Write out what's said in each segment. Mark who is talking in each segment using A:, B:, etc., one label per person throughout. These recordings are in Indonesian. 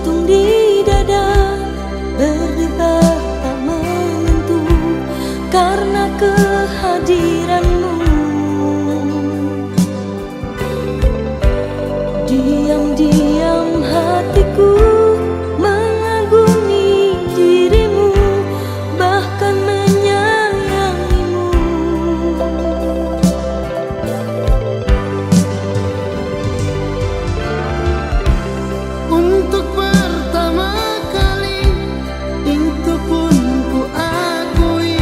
A: jantung di dada berdebar tak menentu karena kehadiranmu. Diam-diam hatiku mengagumi dirimu, bahkan menyayangimu.
B: Untuk pertama kali itu pun ku akui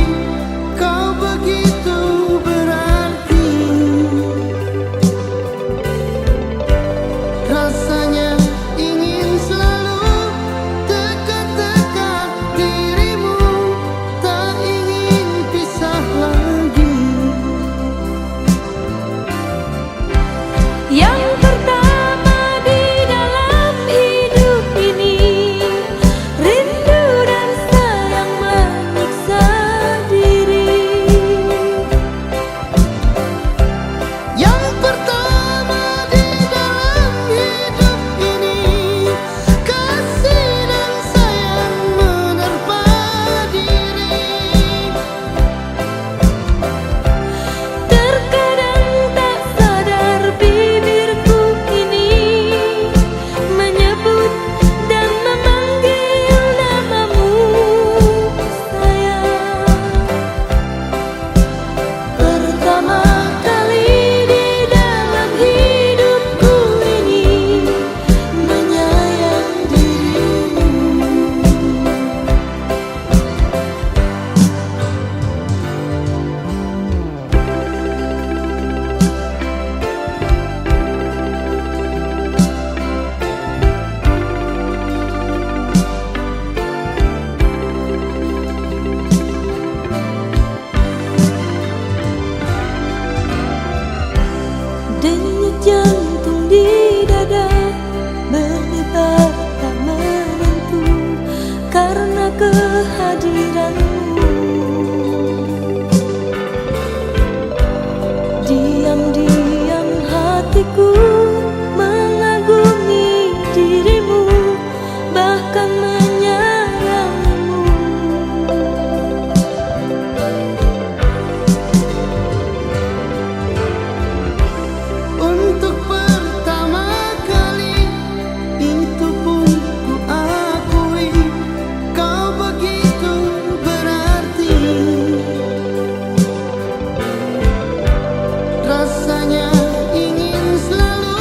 B: kau begitu berarti. Rasanya ingin selalu dekat-dekat dirimu, tak ingin pisah lagi.
A: Yang pertama di dalam hidup ini, rindu dan sayang menyiksa diri.
B: Yang pertama di dalam hidup ini, kasih dan sayang menerpa diri.
A: Terkadang tak sadar bibirku ini menyebut dan memanggil namamu, sayang. Pertama kali di dalam hidupku ini menyayang dirimu. Denyut jantung di dada berdebar tak menentu karena kehadiranmu. Diam-diam hatiku mengagumi dirimu, bahkan menyayangimu.
B: Untuk pertama kali itu pun ku akui kau begitu berarti. Rasanya ingin selalu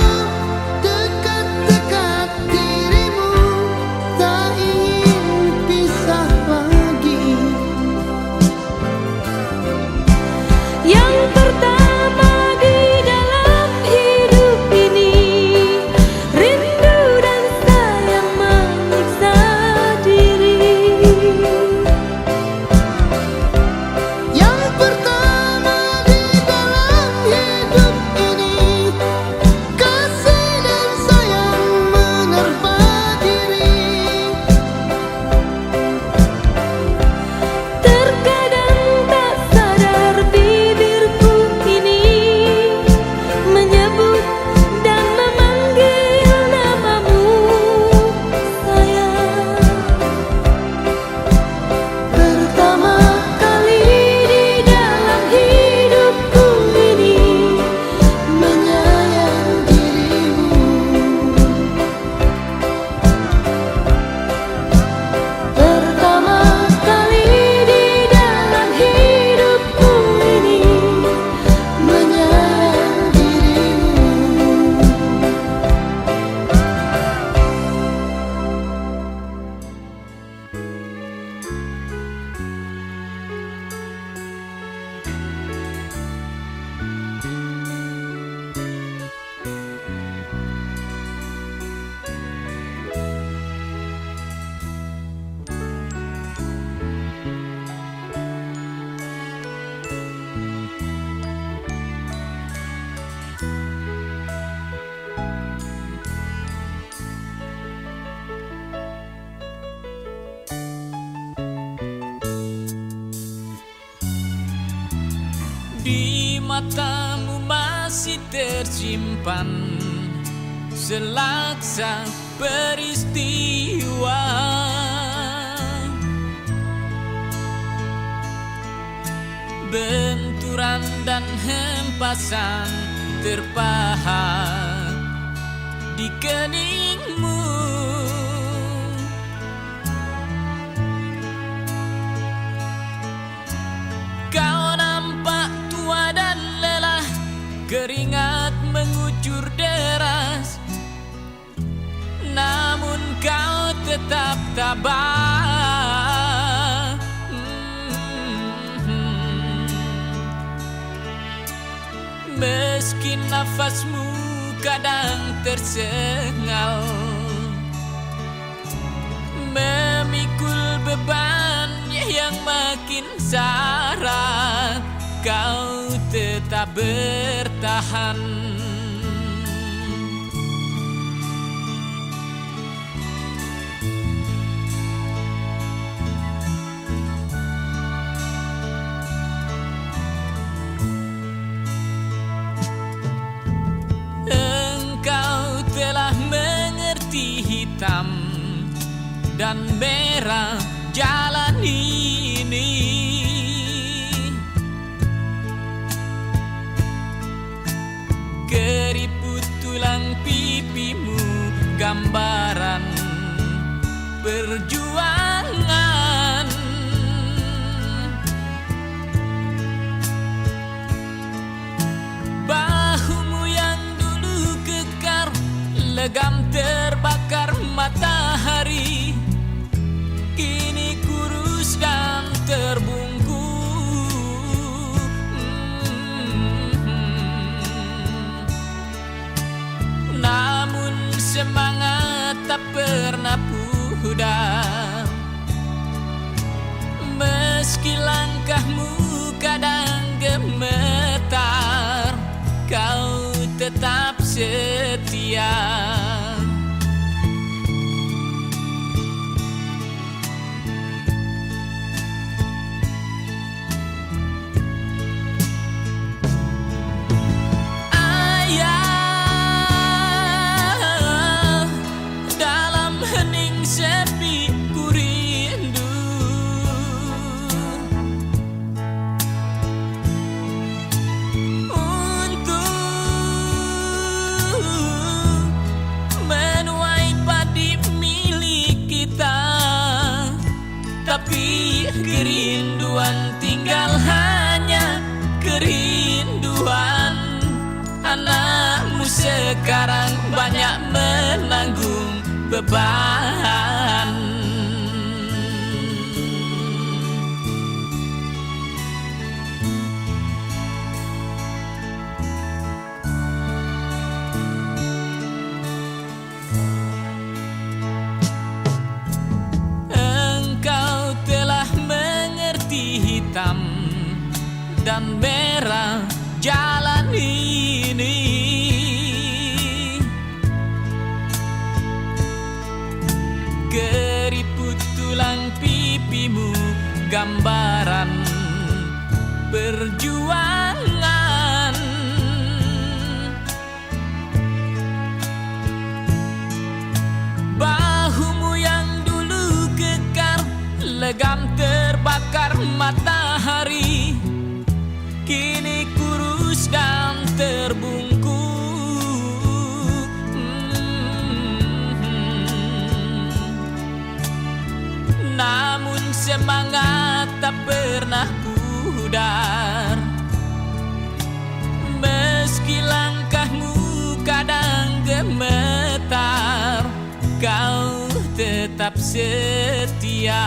B: dekat-dekat dirimu, tak ingin pisah lagi.
A: Yang pertama di dalam hidup ini, rindu dan sayang menyiksa diri.
B: Yang pertama di dalam hidup ini, kasih dan sayang menerpa diri.
A: Terkadang tak sadar bibirku ini menyebut dan memanggil namamu, sayang. Pertama kali di dalam hidupku ini menyayang dirimu. Pertama kali di dalam hidupku ini menyayang dirimu.
C: Di matamu masih tersimpan selaksa peristiwa. Benturan dan hempasan terpahat di keningmu. Kau nampak tua dan lelah, keringat mengucur deras, namun kau tetap tabah. Meski nafasmu kadang tersengal, memikul beban yang makin syarat, kau tetap bertahan. Engkau telah mengerti hitam dan merah jalan ini. Keriput tulang pipimu gambaran perjuangan. Bahumu yang dulu kekar, legam terbakar matahari, kini kurus dan terbungkus. Namun semangat tak pernah pudar, meski langkahmu kadang gemetar, kau tetap setia. Sepi ku rindu, untuk menuai padi milik kita, tapi kerinduan tinggal hanya kerinduan. Anakmu sekarang banyak menanggung beban. Engkau telah mengerti hitam dan merah jalan ini. Keriput tulang pipimu gambaran perjuangan. Bahumu yang dulu kekar, legam terbakar matahari, kini kurus dan terbungkus. Namun semangat tak pernah pudar, meski langkahmu kadang gemetar, kau tetap setia.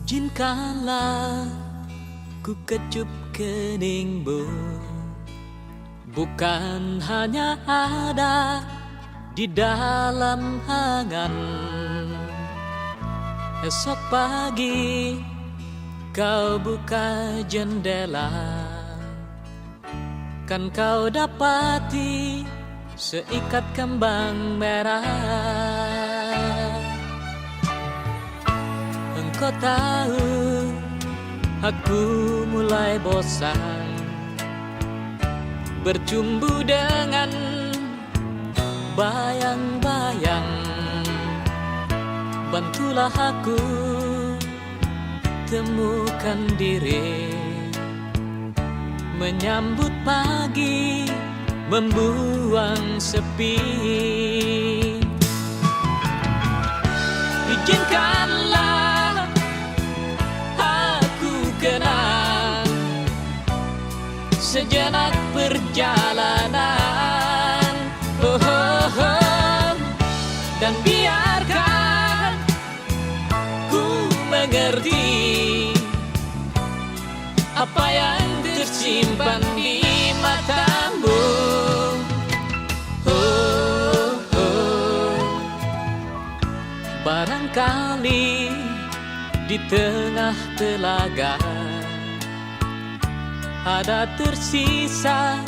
C: Izinkanlah ku kecup keningmu, bukan hanya ada di dalam angan. Esok pagi kau buka jendela, kan kau dapati seikat kembang merah. Engkau tahu aku mulai bosan bercumbu dengan bayang-bayang. Bantulah aku temukan diri, menyambut pagi, membuang sepi. Izinkanlah aku kenang sejenak perjalanan, oh, oh, oh. Dan biarkan ku mengerti apa yang tersimpan di matamu. Oh, oh. Barangkali di tengah telaga ada tersisa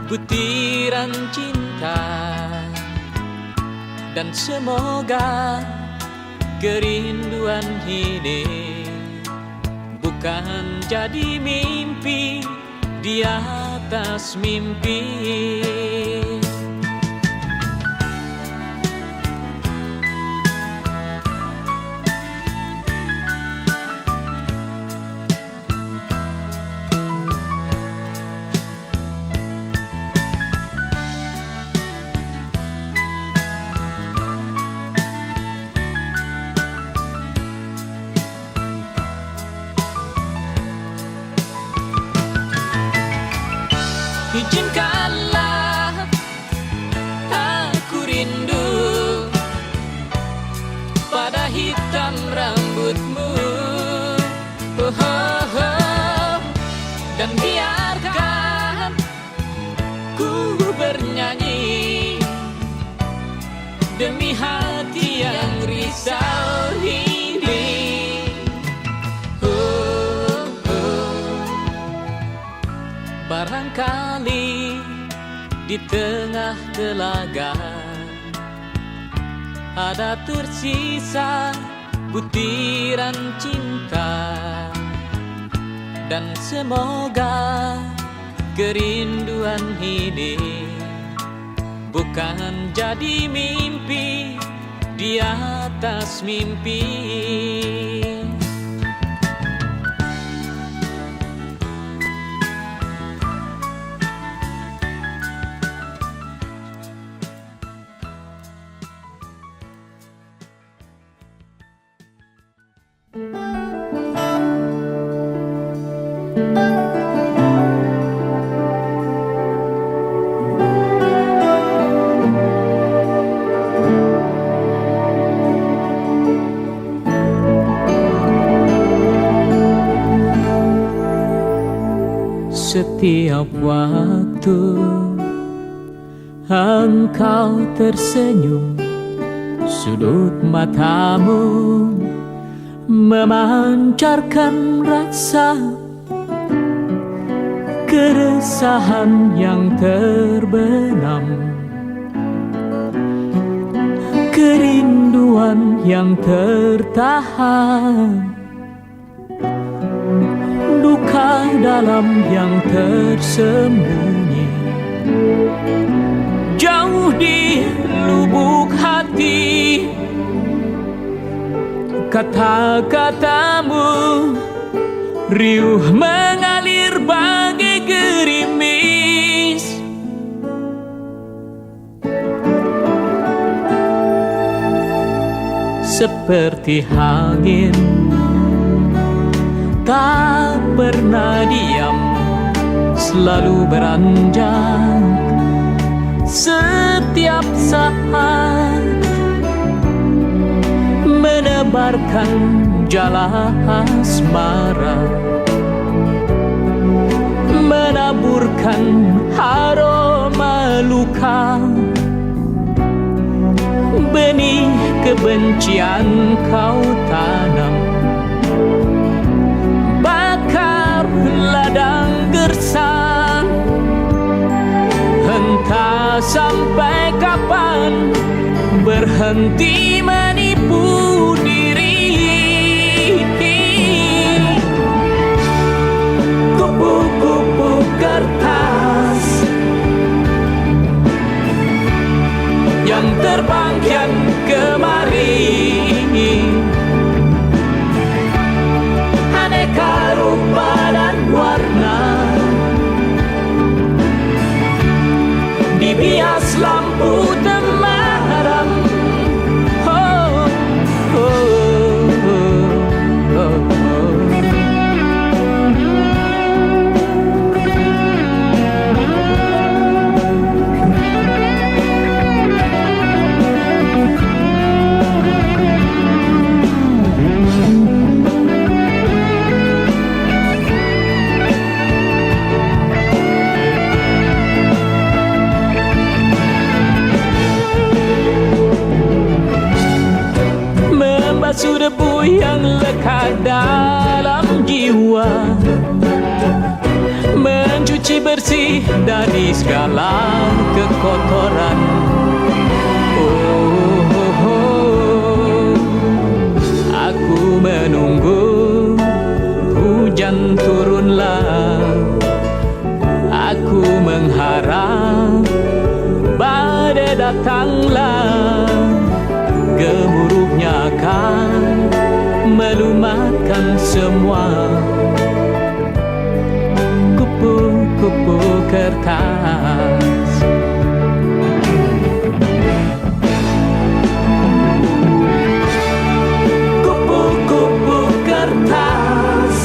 C: butiran cinta, dan semoga kerinduan ini bukan jadi mimpi di atas mimpi. Izinkanlah aku rindu pada hitam rambutmu, oh, oh, oh. Dan biarkan ku bernyanyi demi hati yang risau ini. Oh, oh. Barangkali di tengah telaga ada tersisa butiran cinta, dan semoga kerinduan ini bukan jadi mimpi di atas mimpi. Setiap waktu engkau tersenyum, sudut matamu memancarkan rasa keresahan yang terbenam, kerinduan yang tertahan, duka dalam yang tersembunyi jauh di lubuk hati. Kata-katamu riuh mengalir bagai gerimis, seperti angin tak pernah diam, selalu beranjak setiap saat, menebarkan jala asmara, menaburkan aroma luka. Benih kebencian kau tanam, bakar ladang gersang. Entah sampai kapan berhenti menipu diri. Kupu-kupu kertas yang terbang kian kemari, aneka rupa dan warna, dibias lampu temaram. Oh, oh, oh, oh, oh. Membasuh debu yang lekat dalam jiwa, mencuci bersih dari segala kekotoran. Oh, oh, oh. Aku menunggu hujan turunlah, aku mengharap badai datanglah. Gemuruhnya akan melumatkan semua. Kupu-kupu kertas, kupu-kupu kertas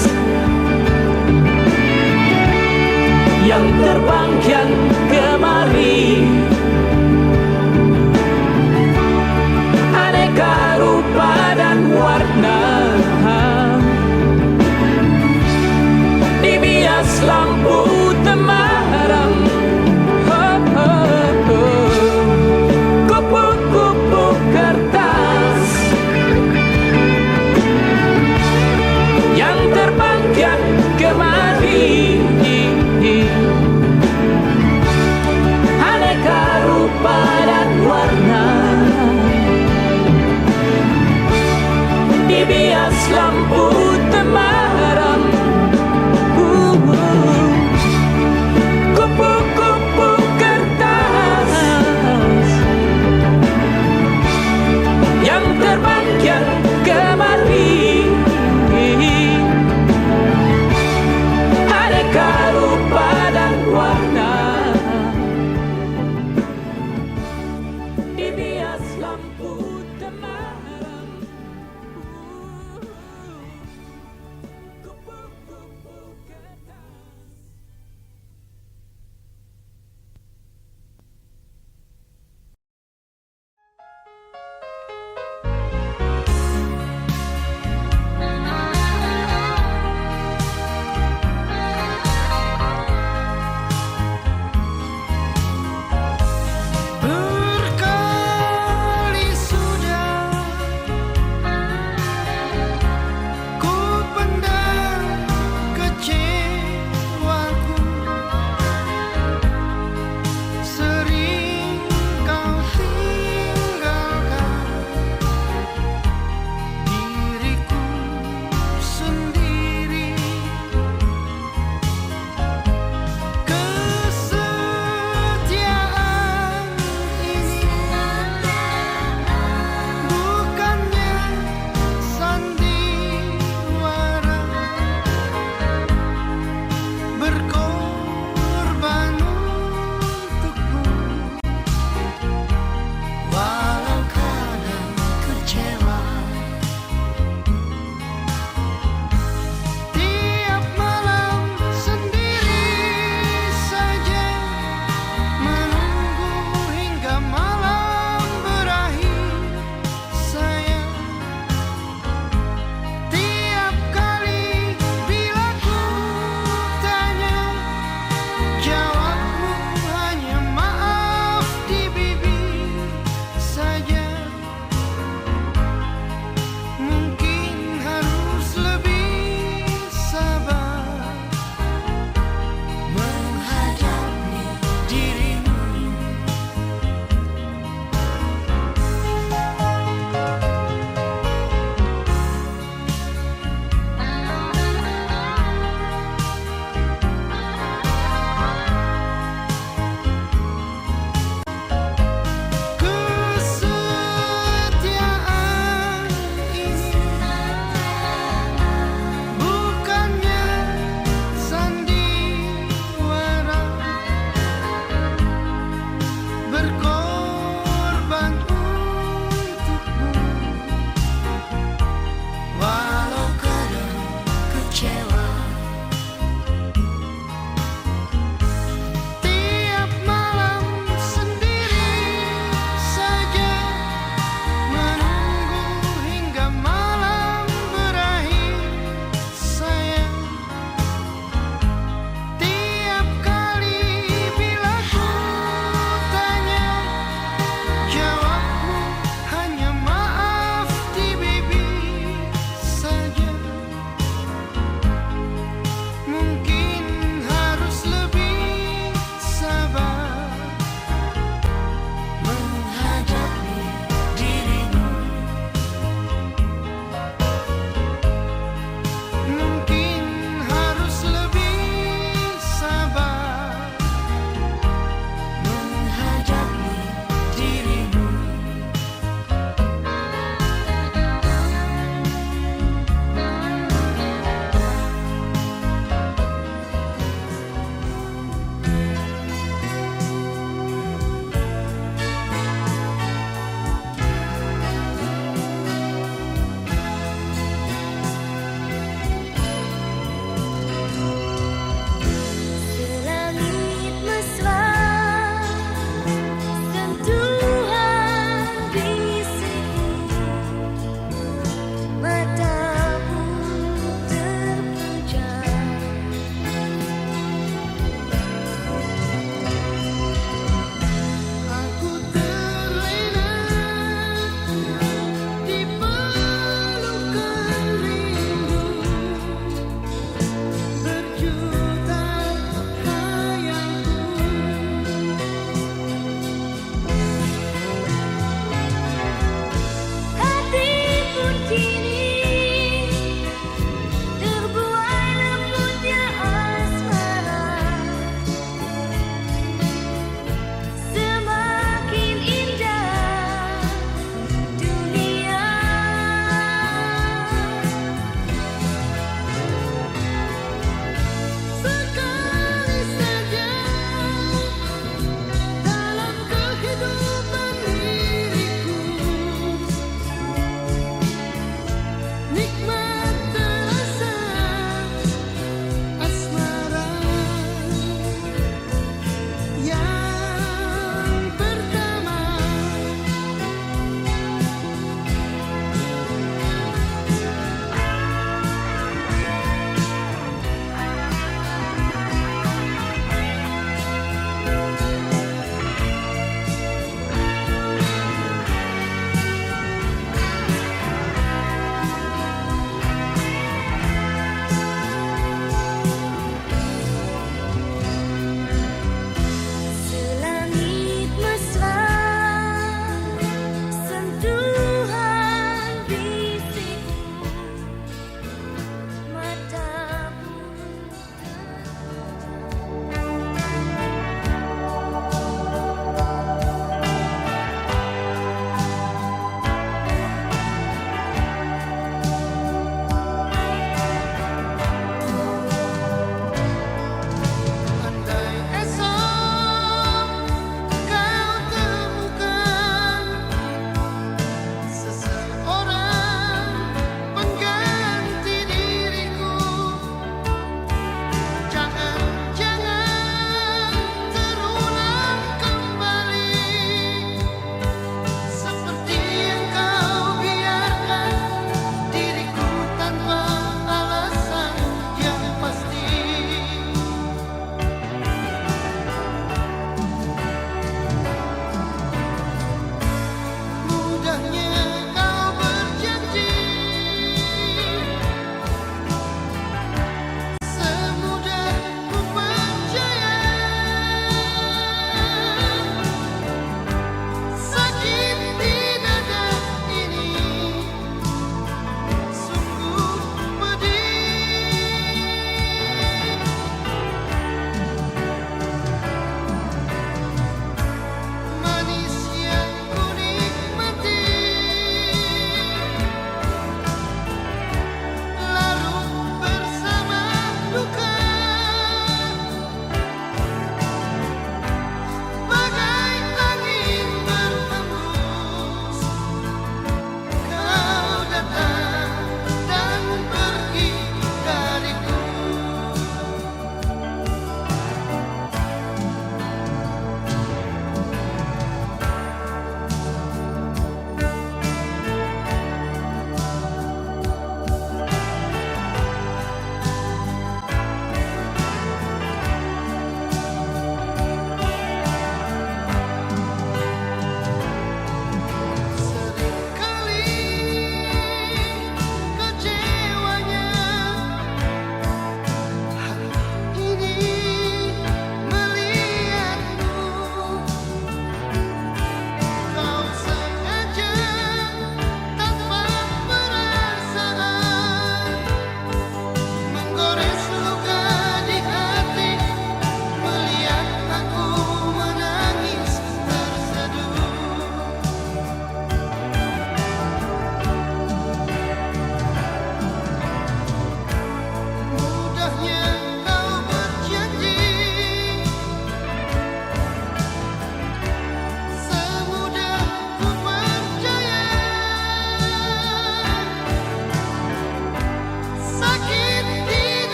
C: yang terbang kian kemari, rupa dan warna,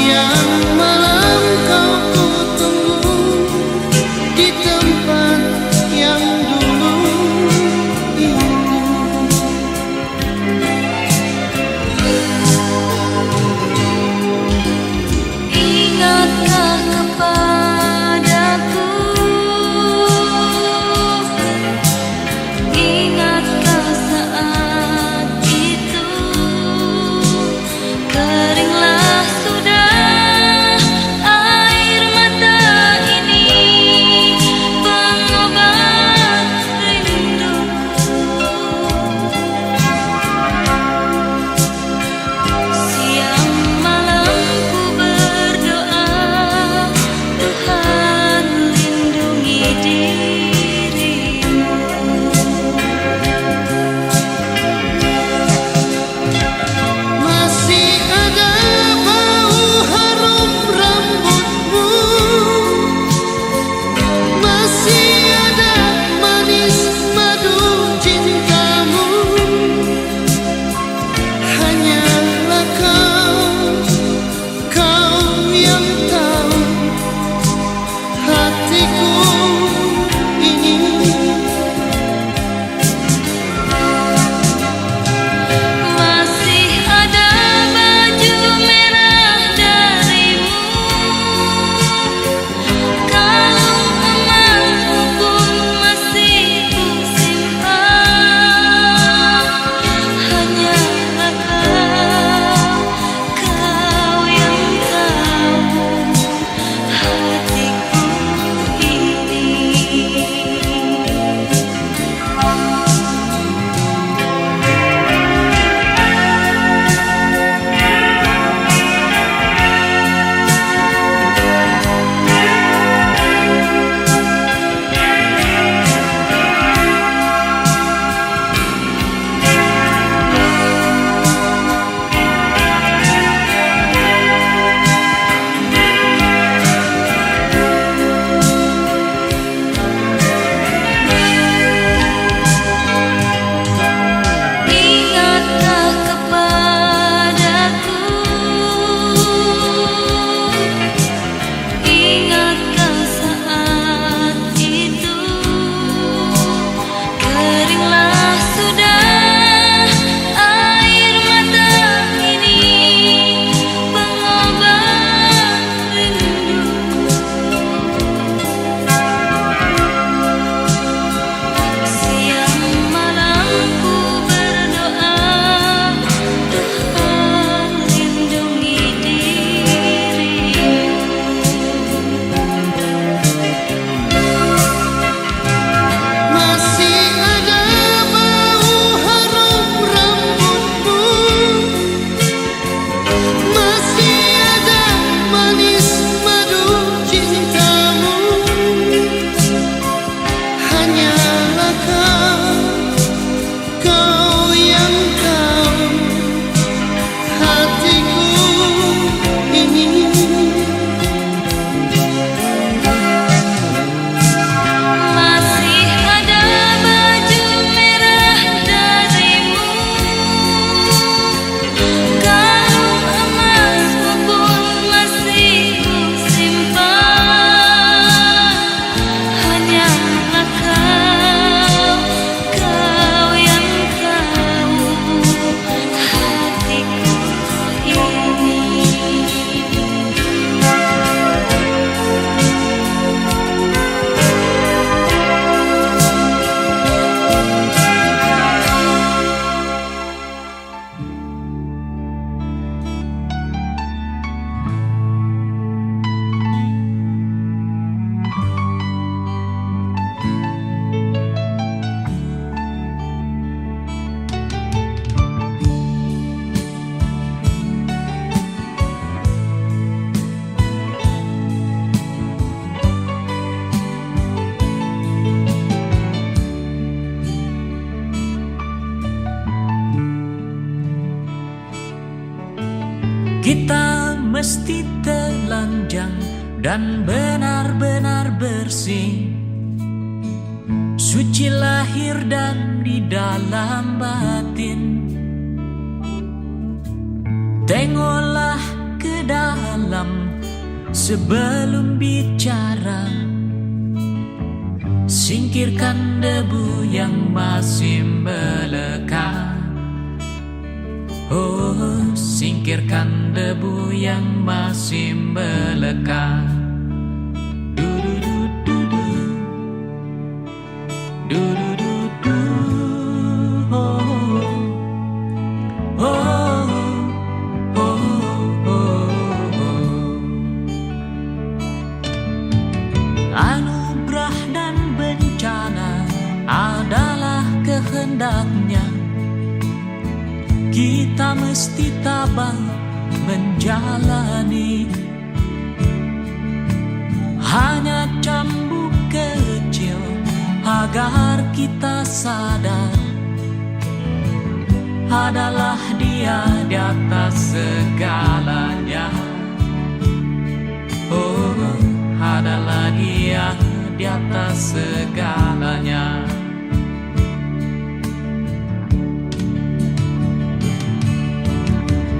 B: Siang malam kau kutunggu di tempat yang dulu itu.
A: Ingatkah kepadaku? Ingatkah saat itu? Keringlah sudah air mata ini, pengobat rinduku. Siang malam ku berdoa, Tuhan lindungi dirimu.
B: Masih ada bau harum rambutmu, masih ada manis madu cintamu. Hanyalah kau yang tahu hatiku ini.
A: Masih ada baju merah darimu, kalung emasmu pun masih ku simpan. Hanyalah kau yang tahu hatiku ini. Ingatkah kepadaku? Ingatkah saat itu? Keringlah sudah air mata ini, pengobat rinduku. Siang malam ku berdoa, Tuhan lindungi dirimu.
B: Masih ada bau harum rambutmu, masih ada manis madu cintamu. Hanyalah kau yang tahu hatiku ini.
A: Masih ada baju merah darimu, kalung emasmu pun masih ku simpan. Hanyalah kau yang tahu hatiku ini.
C: Kita mesti telanjang dan benar-benar bersih, suci lahir dan di dalam batin. Tengoklah ke dalam dalam sebelum bicara. Singkirkan debu yang masih melekat. Oh, singkirkan debu yang masih melekat. Du-du-du-du-du. Du-du-du-du. Oh, oh, oh, oh, oh. Anugerah dan bencana adalah kehendaknya. Kita mesti tabah menjalani. Hanya cambuk kecil agar kita sadar adalah Dia di atas segalanya. Oh, adalah Dia di atas segalanya.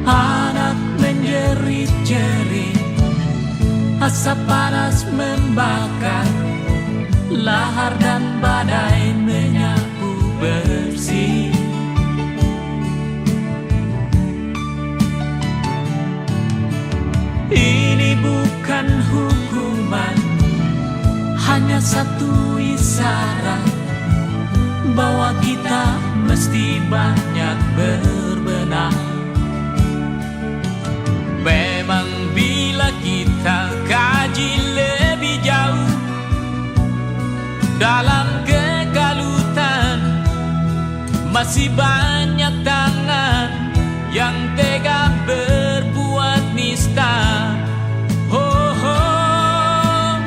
C: Anak menjerit-jerit, asap panas membakar, lahar dan badai menyapu bersih. Ini bukan hukuman, hanya satu isyarat bahwa kita mesti banyak berbenah. Memang bila kita kaji lebih jauh dalam kekalutan, masih banyak tangan yang tega berbuat nista. Oh, oh.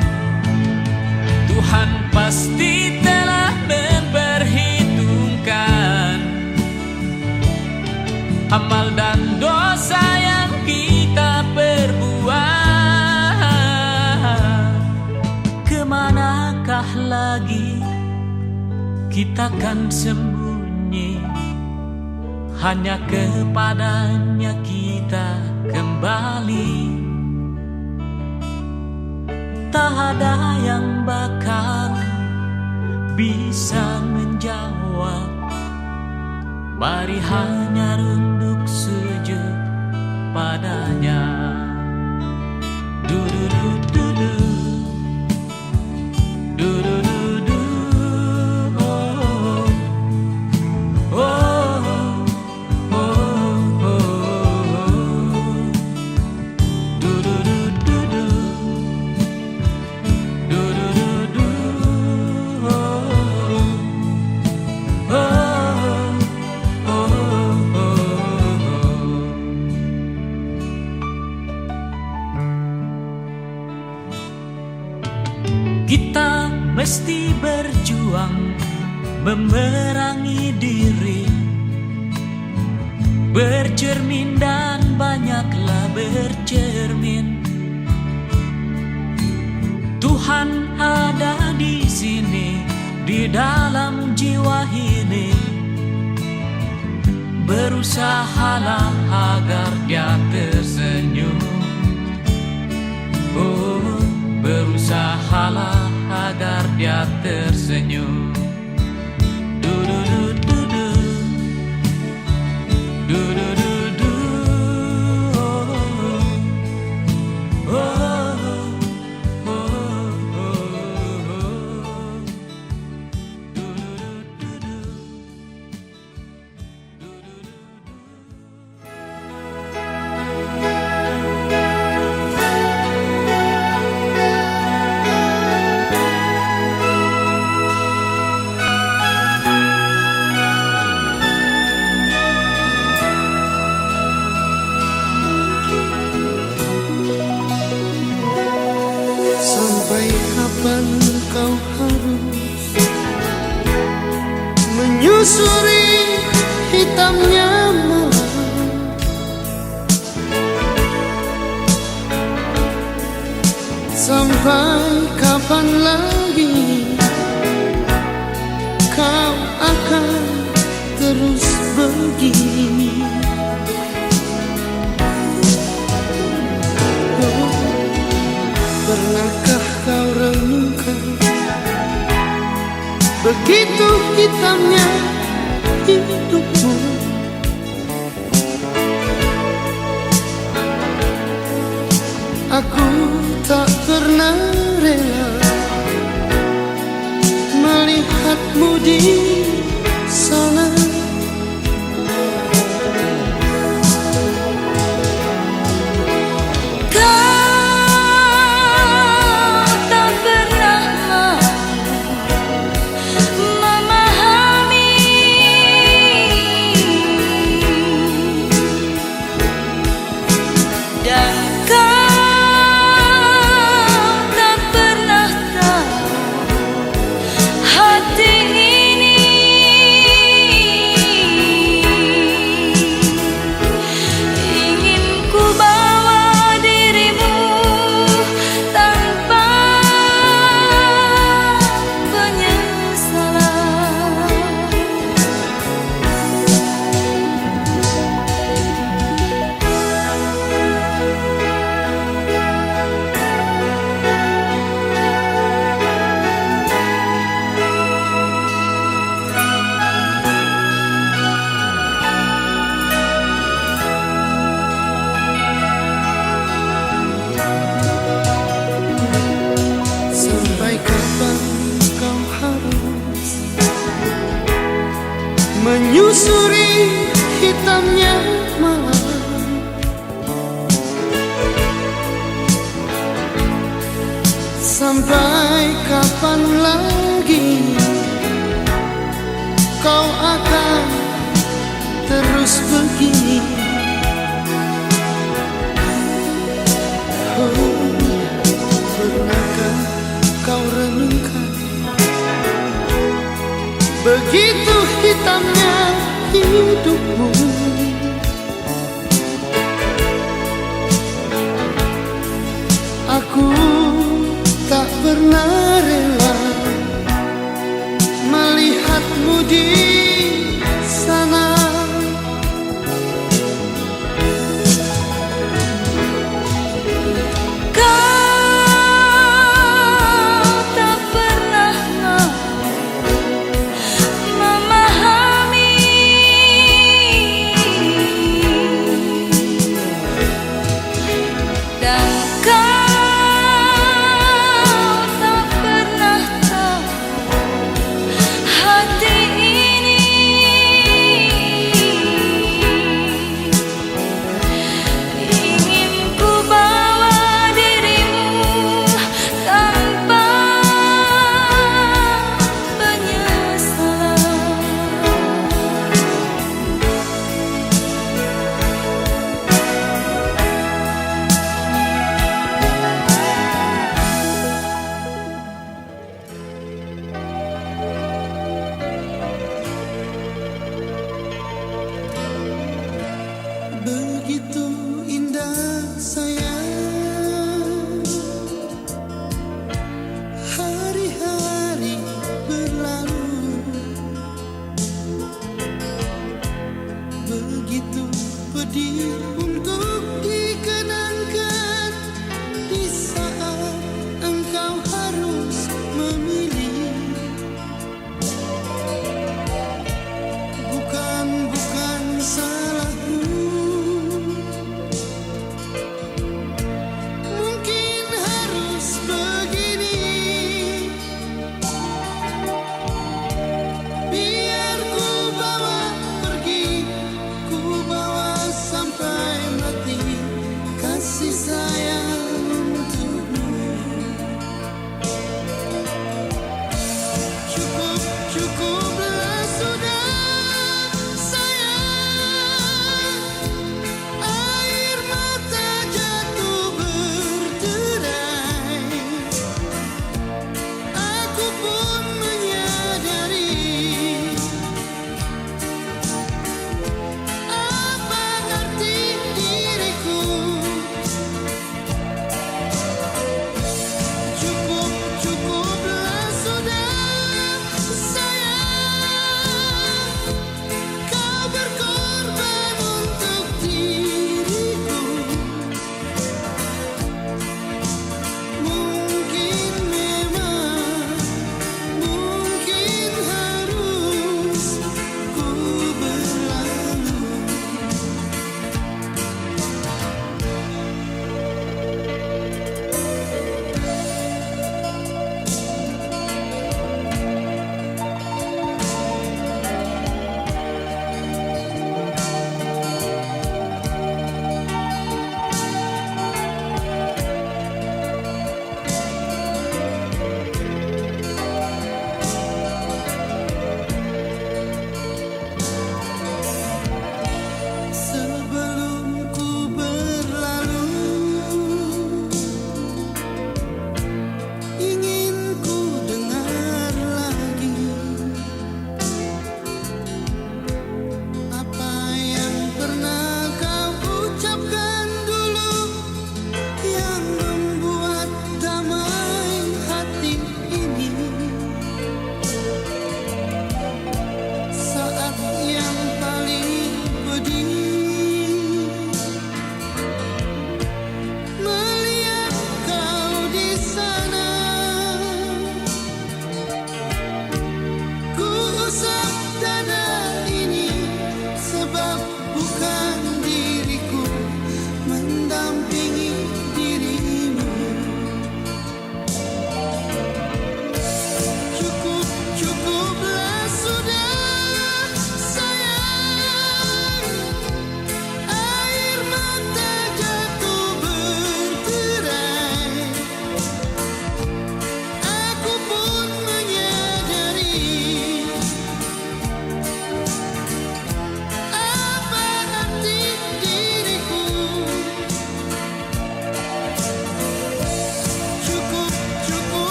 C: Tuhan pasti telah memperhitungkan amal dan dosa yang kita perbuat. Kemanakah lagi kita kan sembunyi? Hanya kepadanya kita kembali. Tak ada yang bakal bisa menjawab. Mari hanya runduk sujud padanya. Du-du-du-du-du. Du-du-du-du. Oh, oh, oh, oh, oh. Du-du-du-du-du. Du-du-du-du. Oh, oh. Kita mesti berjuang memerangi diri, bercermin dan banyaklah bercermin. Tuhan ada di sini, di dalam jiwa ini. Berusahalah agar Dia tersenyum. Oh, berusahalah agar Dia tersenyum. Du-du-du-du-du. Du-du-du-du. Oh, oh, oh, oh, oh. Du-du-du-du-du.
B: Sampai kapan kau harus menyusuri hitamnya malam? Sampai kapan lagi kau akan terus begini? Oh, Pernahkah kau renungkan begitu hitamnya hidupmu? Aku tak pernah rela melihatmu di sana. Menyusuri hitamnya malam, sampai kapan lagi kau akan terus begini? Oh, pernahkah kau renungkan begitu hitamnya hidupmu? Aku tak pernah rela melihatmu di sana.
A: Dan kau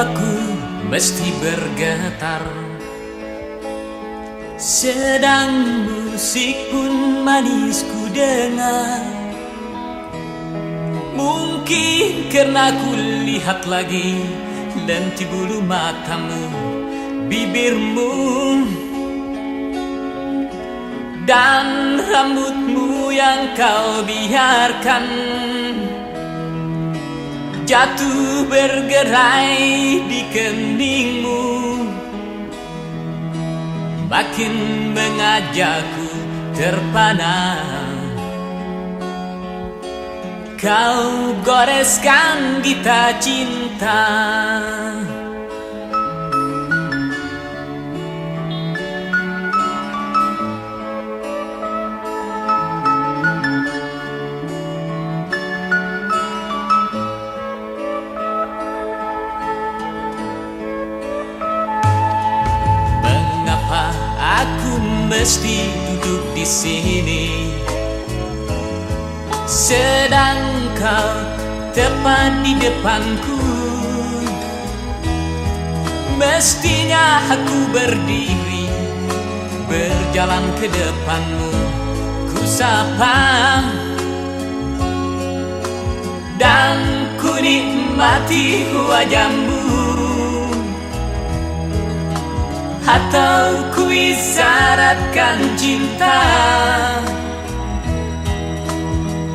C: jiwaku mesti bergetar, sedang musik pun manis ku dengar. Mungkin karena ku lihat lagi lenti bulu matamu, bibirmu, dan rambutmu yang kau biarkan jatuh bergerai di keningmu, makin mengajakku terpana. Kau goreskan kita cinta, mengapa aku mesti duduk di sini sedang kau tepat di depanku? Mestinya aku berdiri berjalan ke depanmu, ku sapa dan ku nikmati wajahmu, atau ku isyaratkan cinta.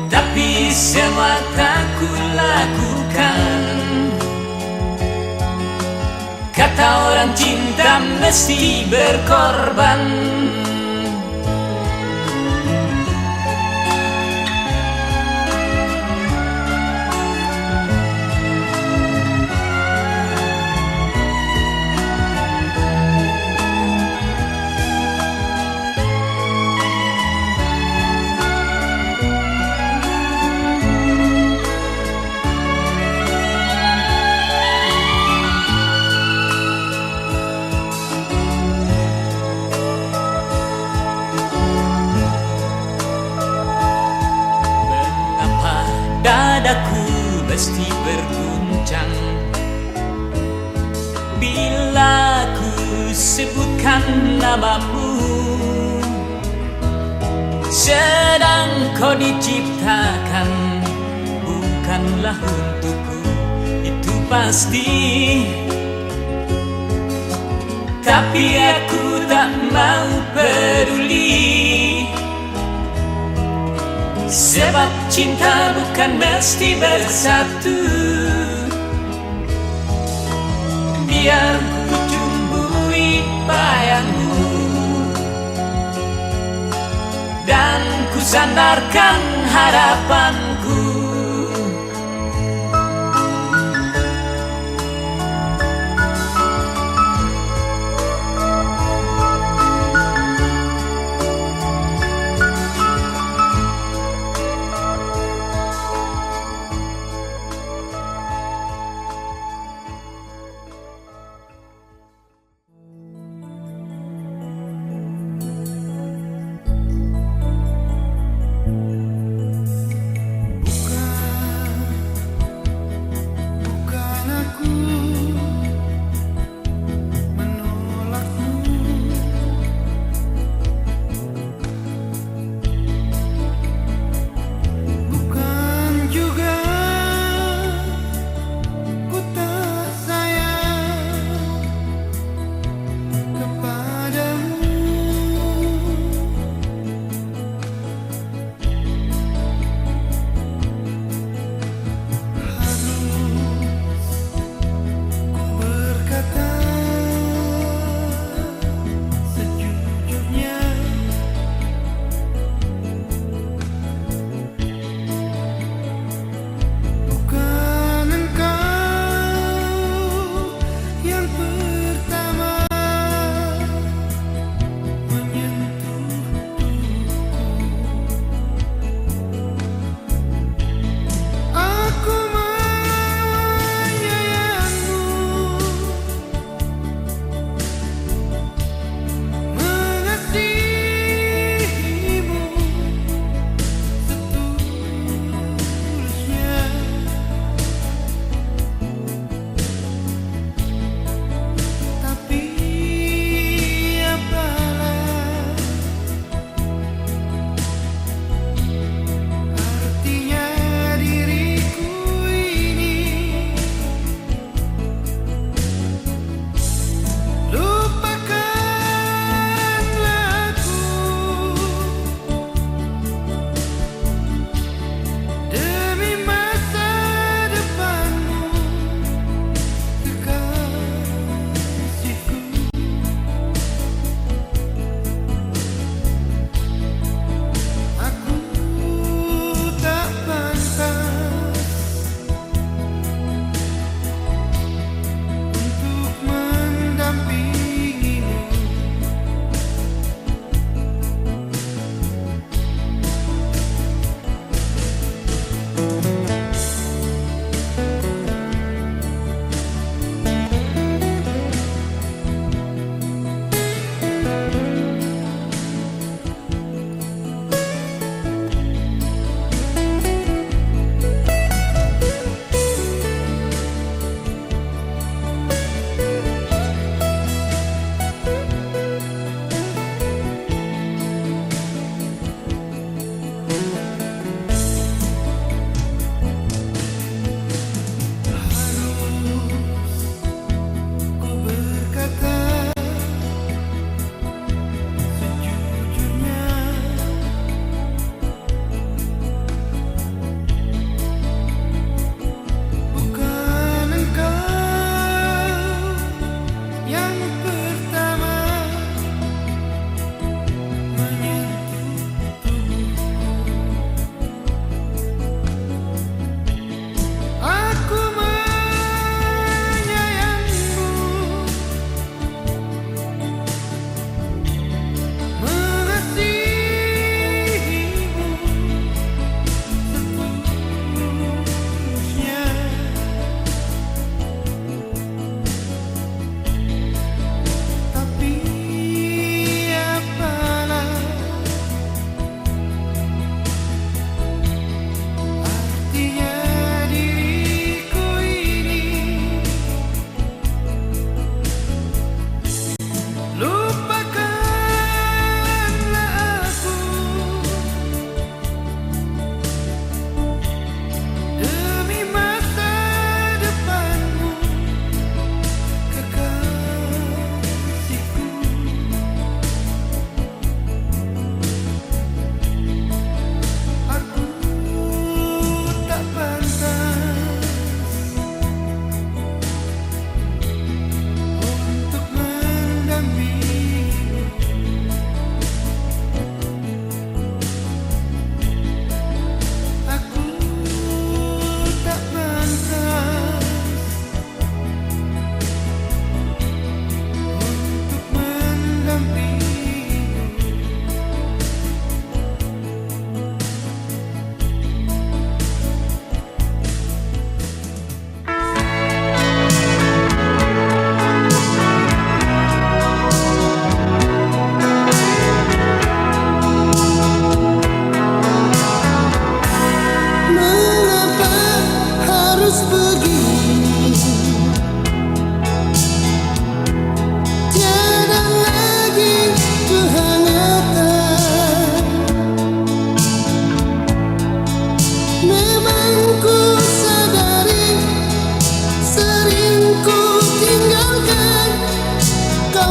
C: Tapi semua tak ku lakukan. Kata orang cinta mesti berkorban. Dadaku mesti berguncang bila ku sebutkan namamu, sedang kau diciptakan bukanlah untukku, itu pasti. Tapi aku tak mau peduli, sebab cinta bukan mesti bersatu. Biar ku cumbui bayangmu dan ku sandarkan harapanku.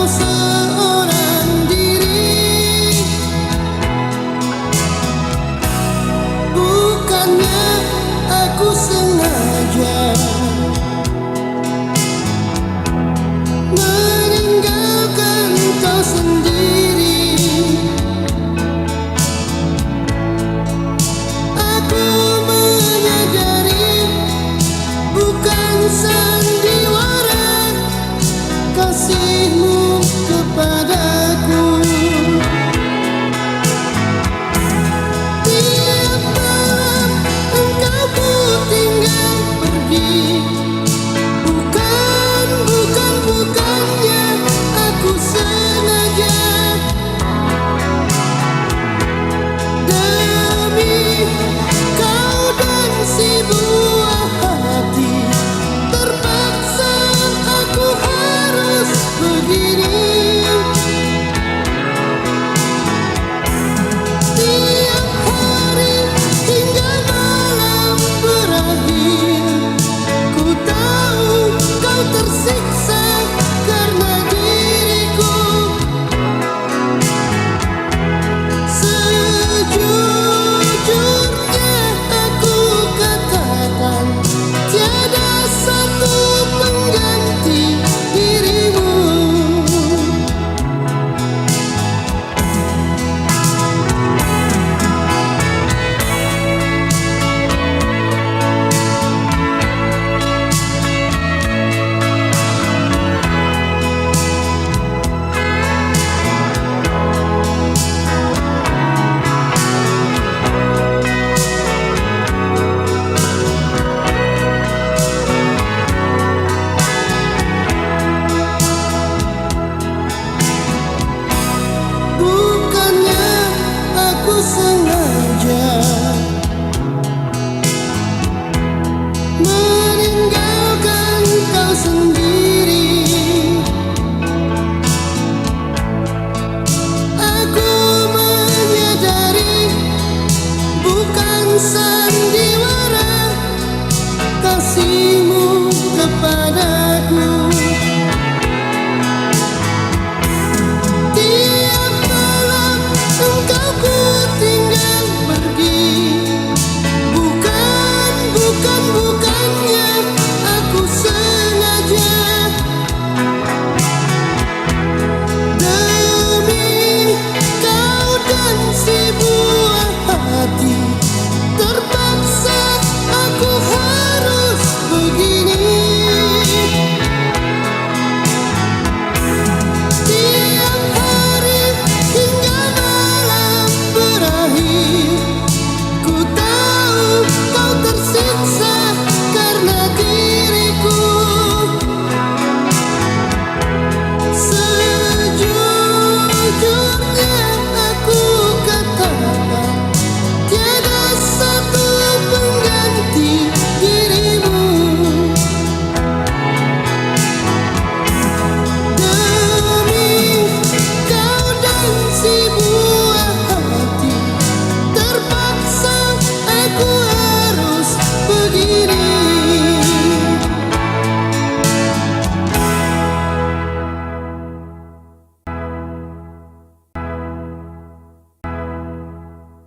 B: kau